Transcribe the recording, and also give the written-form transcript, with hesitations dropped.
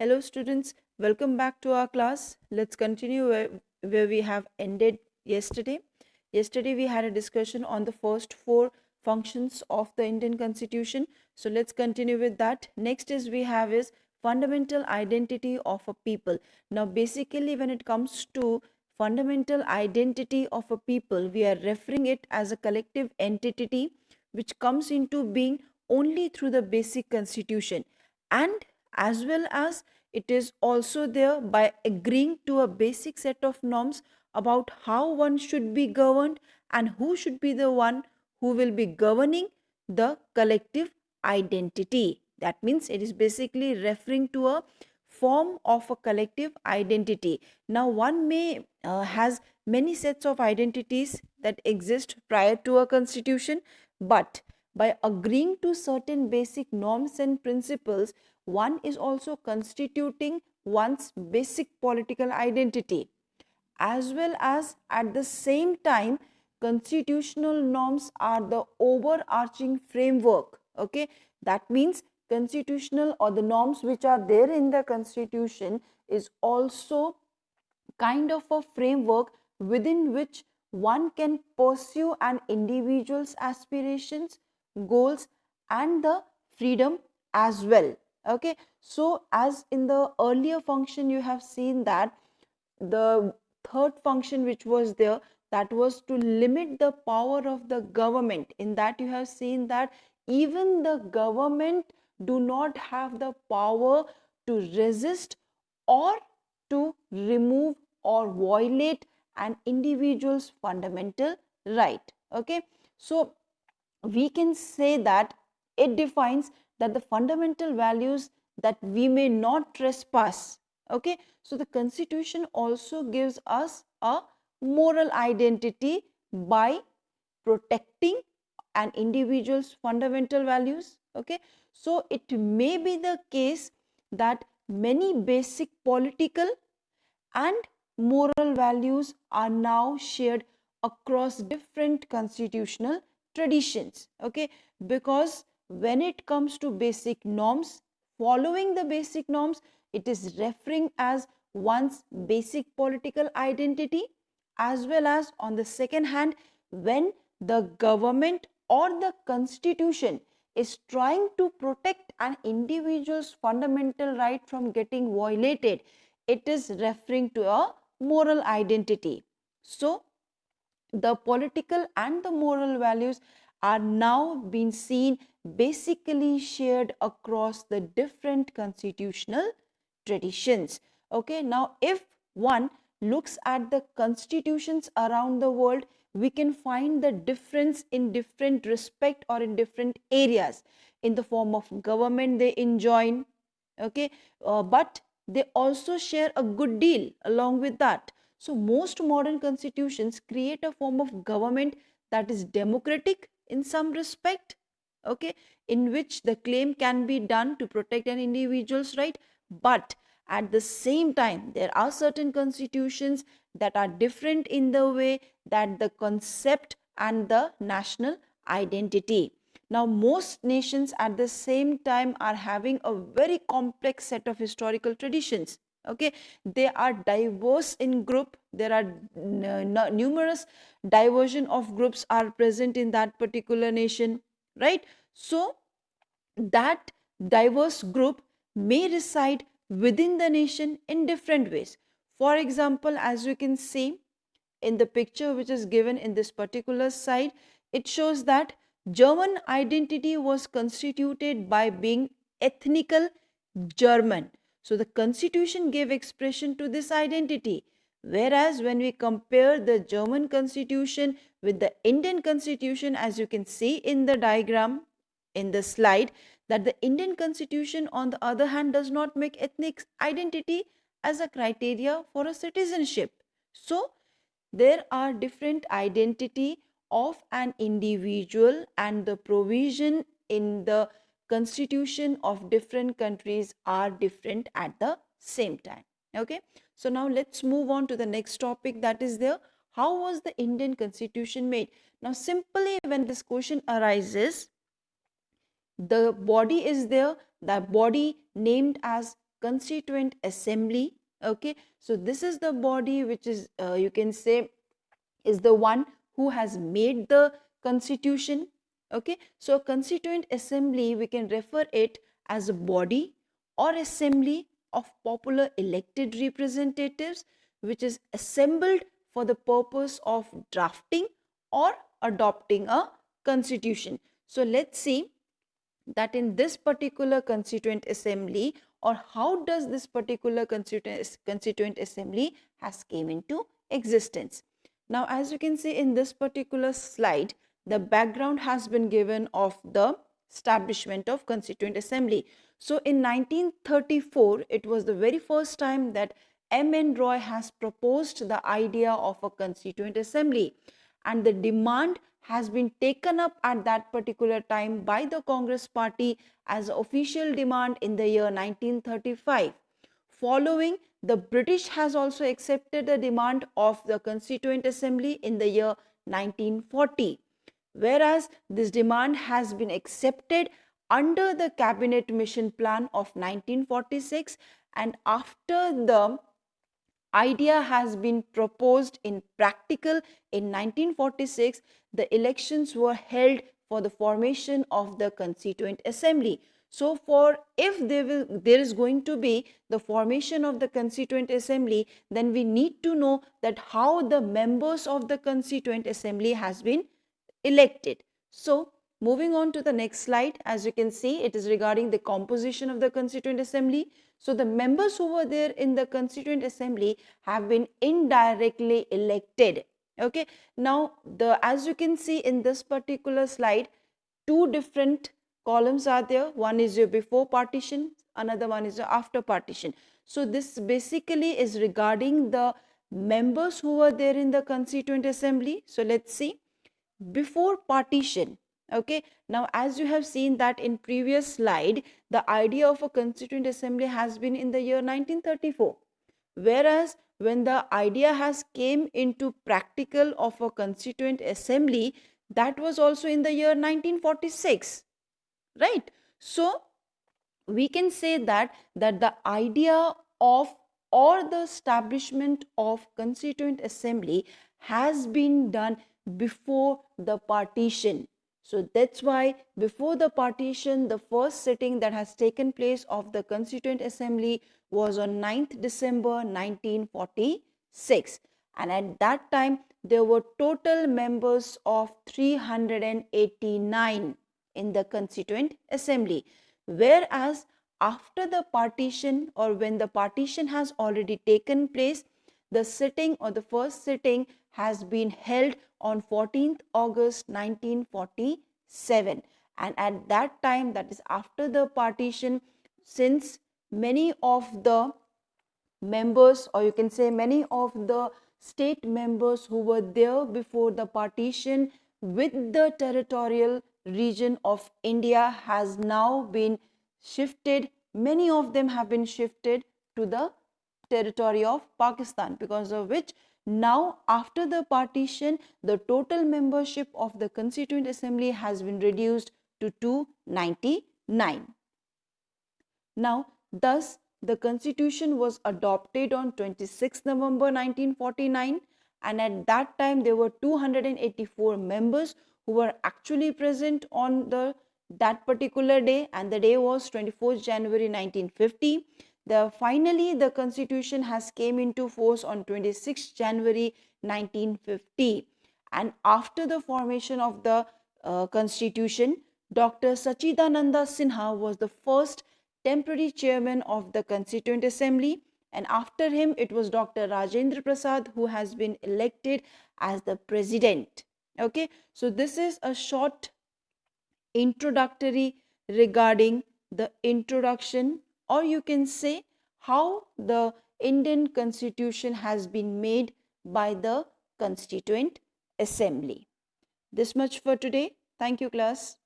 Hello students, welcome back to our class. Let's continue where we have ended yesterday. Yesterday we had a discussion on the first four functions of the Indian Constitution. So let's continue with that. Next is fundamental identity of a people. Now basically when it comes to fundamental identity of a people, we are referring it as a collective entity which comes into being only through the basic constitution, and as well as it is also there by agreeing to a basic set of norms about how one should be governed and who should be the one who will be governing the collective identity. That means it is basically referring to a form of a collective identity. Now one may has many sets of identities that exist prior to a constitution, but by agreeing to certain basic norms and principles, one is also constituting one's basic political identity, as well as at the same time constitutional norms are the overarching framework. Okay, that means constitutional or the norms which are there in the constitution is also kind of a framework within which one can pursue an individual's aspirations, goals, and the freedom as well. Okay, so as in the earlier function you have seen that the third function which was there, that was to limit the power of the government. In that you have seen that even the government do not have the power to resist or to remove or violate an individual's fundamental right. Okay, so we can say that it defines that the fundamental values that we may not trespass. Okay, so the constitution also gives us a moral identity by protecting an individual's fundamental values. Okay, so it may be the case that many basic political and moral values are now shared across different constitutional traditions. Okay, because when it comes to basic norms, following the basic norms, it is referring as one's basic political identity, as well as on the second hand, when the government or the constitution is trying to protect an individual's fundamental right from getting violated, it is referring to a moral identity. So the political and the moral values are now being seen basically shared across the different constitutional traditions. Okay, now if one looks at the constitutions around the world, we can find the difference in different respect or in different areas. In the form of government they enjoin, okay, but they also share a good deal along with that. So most modern constitutions create a form of government that is democratic in some respect, okay, in which the claim can be done to protect an individual's right, but at the same time there are certain constitutions that are different in the way that the concept and the national identity. Now most nations at the same time are having a very complex set of historical traditions. Okay, they are diverse in group, there are numerous diversion of groups are present in that particular nation, right? So that diverse group may reside within the nation in different ways. For example, as you can see in the picture which is given in this particular slide, it shows that German identity was constituted by being ethnical German. So the constitution gave expression to this identity. Whereas when we compare the German constitution with the Indian constitution, as you can see in the diagram in the slide, that the Indian constitution on the other hand does not make ethnic identity as a criteria for a citizenship. So there are different identity of an individual, and the provision in the constitution of different countries are different at the same time. Okay, so now let's move on to the next topic, that is there, how was the Indian constitution made? Now simply when this question arises, the body is there, the body named as Constituent Assembly. Okay, so this is the body which is you can say is the one who has made the constitution. Okay, so Constituent Assembly, we can refer it as a body or assembly of popular elected representatives which is assembled for the purpose of drafting or adopting a constitution. So let's see that in this particular Constituent Assembly, or how does this particular Constituent Assembly has came into existence. Now, as you can see in this particular slide, the background has been given of the establishment of Constituent Assembly. So in 1934, it was the very first time that M.N. Roy has proposed the idea of a Constituent Assembly, and the demand has been taken up at that particular time by the Congress Party as official demand in the year 1935. Following, the British has also accepted the demand of the Constituent Assembly in the year 1940. Whereas this demand has been accepted under the Cabinet Mission Plan of 1946, and after the idea has been proposed in practical in 1946, the elections were held for the formation of the Constituent Assembly. So for if there is going to be the formation of the Constituent Assembly, then we need to know that how the members of the Constituent Assembly has been elected. So moving on to the next slide, as you can see, it is regarding the composition of the Constituent Assembly. So the members who were there in the Constituent Assembly have been indirectly elected. Okay, now as you can see in this particular slide, two different columns are there. One is your before partition, another one is your after partition. So this basically is regarding the members who were there in the Constituent Assembly. So let's see. Before partition, okay, now as you have seen that in previous slide, the idea of a Constituent Assembly has been in the year 1934, whereas when the idea has came into practical of a Constituent Assembly, that was also in the year 1946, right? So we can say that the idea of or the establishment of Constituent Assembly has been done before the partition. So that's why before the partition, the first sitting that has taken place of the Constituent Assembly was on 9th December 1946, and at that time there were total members of 389 in the Constituent Assembly, whereas after the partition, or when the partition has already taken place, the sitting or the first sitting has been held on 14th August 1947, and at that time, that is after the partition, since many of the members, or you can say many of the state members who were there before the partition with the territorial region of India has now been shifted, many of them have been shifted to the territory of Pakistan, because of which now after the partition, the total membership of the Constituent Assembly has been reduced to 299. Now, thus, the Constitution was adopted on 26 November 1949, and at that time there were 284 members who were actually present on that particular day, and the day was 24th January 1950. Finally, the Constitution has came into force on 26th January 1950, and after the formation of the Constitution, Dr. Sachidananda Sinha was the first temporary chairman of the Constituent Assembly, and after him it was Dr. Rajendra Prasad who has been elected as the president. Okay, so this is a short introductory regarding the introduction, or you can say how the Indian Constitution has been made by the Constituent Assembly. This much for today. Thank you, class.